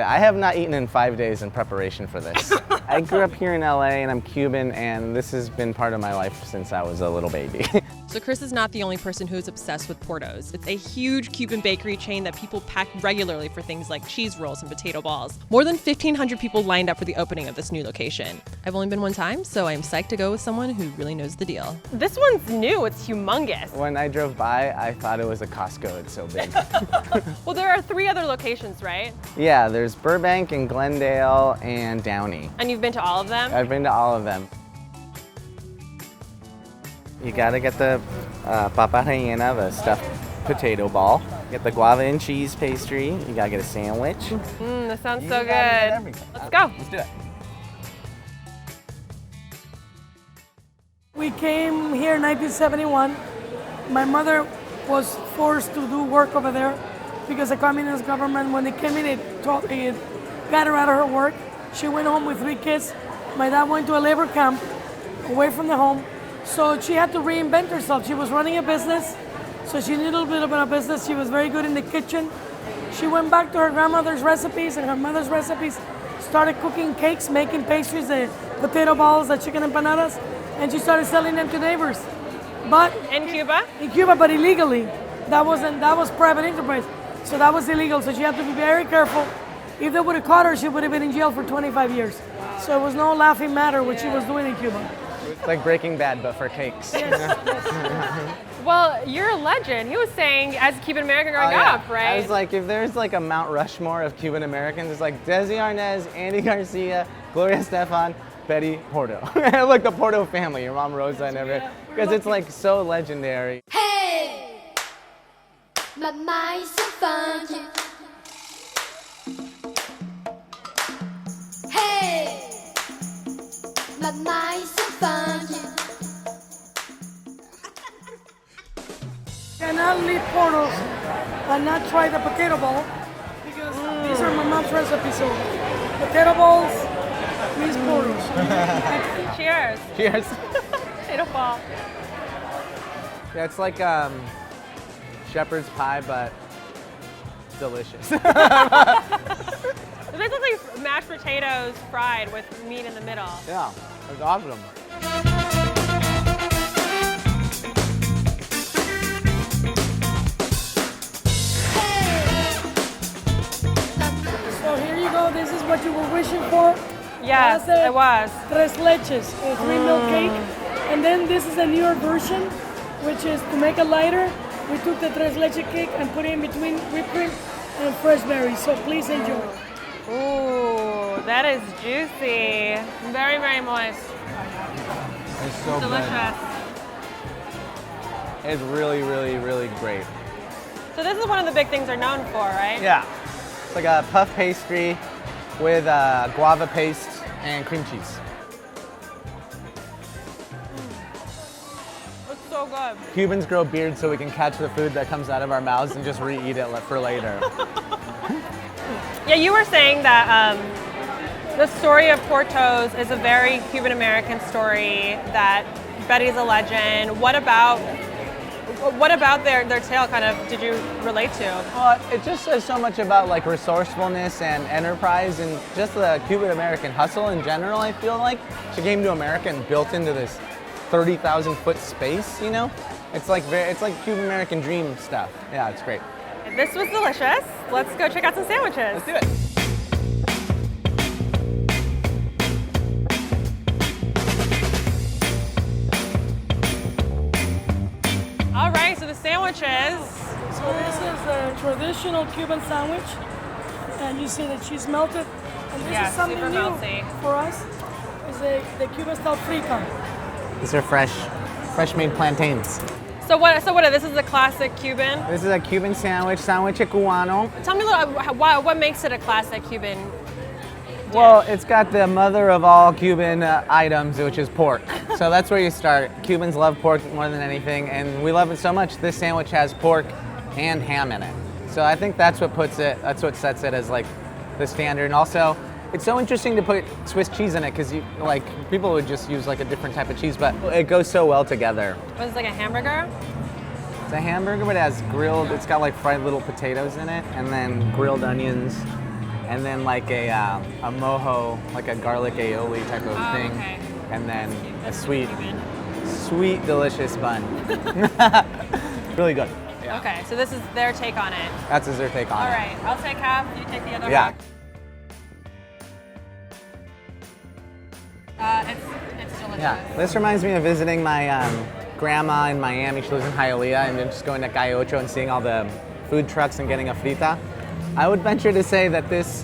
I have not eaten in 5 days in preparation for this. I grew up here in LA and I'm Cuban, and this has been part of my life since I was a little baby. So Chris is not the only person who's obsessed with PORTO'S. It's a huge Cuban bakery chain that people pack regularly for things like cheese rolls and potato balls. More than 1,500 people lined up for the opening of this new location. I've only been one time, so I'm psyched to go with someone who really knows the deal. This one's new, it's humongous. When I drove by, I thought it was a Costco, it's so big. Well, there are 3 other locations, right? Yeah, there's Burbank and Glendale and Downey. And you've been to all of them? I've been to all of them. You gotta get the papa rellena, the stuffed potato ball. Get the guava and cheese pastry. You gotta get a sandwich. That sounds so good. Let's go. Let's do it. We came here in 1971. My mother was forced to do work over there because the communist government, when they came in, it got her out of her work. She went home with 3 kids. My dad went to a labor camp away from the home. So she had to reinvent herself. She was running a business, so she knew a little bit about a business. She was very good in the kitchen. She went back to her grandmother's recipes and her mother's recipes, started cooking cakes, making pastries, the potato balls, the chicken empanadas, and she started selling them to neighbors. But in Cuba? In Cuba, but illegally. That was private enterprise, so that was illegal. So she had to be very careful. If they would have caught her, she would have been in jail for 25 years. So it was no laughing matter what she was doing in Cuba. It's like Breaking Bad, but for cakes. Yes. Well, you're a legend. He was saying, as a Cuban American growing up, right? I was like, if there's like a Mount Rushmore of Cuban Americans, it's like Desi Arnaz, Andy Garcia, Gloria Estefan, Betty Porto. Like the Porto family, your mom Rosa and everything. Because it's like so legendary. Hey, my mind's so funky. Hey, my mind's so funky. Cannot leave PORTO'S and not try the potato ball because these are my mom's recipes. So potato balls, these PORTO'S. Cheers. Cheers. Potato ball. Yeah, it's like shepherd's pie, but delicious. This looks like mashed potatoes fried with meat in the middle. Yeah, it's awesome. So here you go. This is what you were wishing for. Yes, it was. Tres leches, a 3-milk cake. And then this is a newer version, which is to make it lighter. We took the tres leche cake and put it in between whipped cream and fresh berries. So please enjoy. Ooh, that is juicy. Very, very moist. It's so Delicious. good. It's really, really, really great. So this is one of the big things they're known for, right? Yeah. It's like a puff pastry with guava paste and cream cheese. It's so good. Cubans grow beards so we can catch the food that comes out of our mouths and just re-eat it for later. Yeah, you were saying that the story of PORTO'S is a very Cuban American story, that Betty's a legend. What about their tale kind of did you relate to? Well, it just says so much about like resourcefulness and enterprise and just the Cuban American hustle in general. I feel like she came to America and built into this 30,000 foot space. You know, it's like Cuban American dream stuff. Yeah, it's great. This was delicious. Let's go check out some sandwiches. Let's do it. All right, so the sandwiches. So this is a traditional Cuban sandwich, and you see the cheese melted. And this Yeah, is something super new melty. for us. Is the Cuban style frita. These are fresh made plantains. So what? This is a classic Cuban. This is a Cuban sandwich Cubano. Tell me a little. What makes it a classic Cuban? Well, it's got the mother of all Cuban items, which is pork. So that's where you start. Cubans love pork more than anything, and we love it so much. This sandwich has pork and ham in it. So I think that's what sets it as like the standard. And also, it's so interesting to put Swiss cheese in it because people would just use like a different type of cheese, but it goes so well together. Was it like a hamburger? It's a hamburger, but it has grilled. It's got like fried little potatoes in it, and then grilled onions, and then like a MOJO, like a garlic aioli type of thing, okay. and then a That's sweet, Cuban. delicious bun. Really good. Yeah. Okay, so this is their take on it. That's their take on All it. right, I'll take half, you take the other Yeah. half. It's delicious. Yeah. This reminds me of visiting my grandma in Miami. She lives in Hialeah, and then just going to Calle Ocho and seeing all the food trucks and getting a frita. I would venture to say that this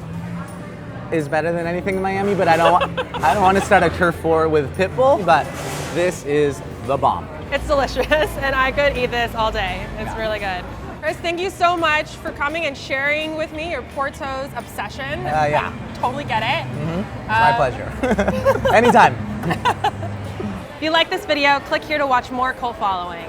is better than anything in Miami, but I don't want to start a turf war with Pitbull, but this is the bomb. It's delicious, and I could eat this all day. It's really good. Chris, thank you so much for coming and sharing with me your PORTO'S obsession. Yeah. I totally get it. It's my pleasure. Anytime. If you like this video, click here to watch more cult following.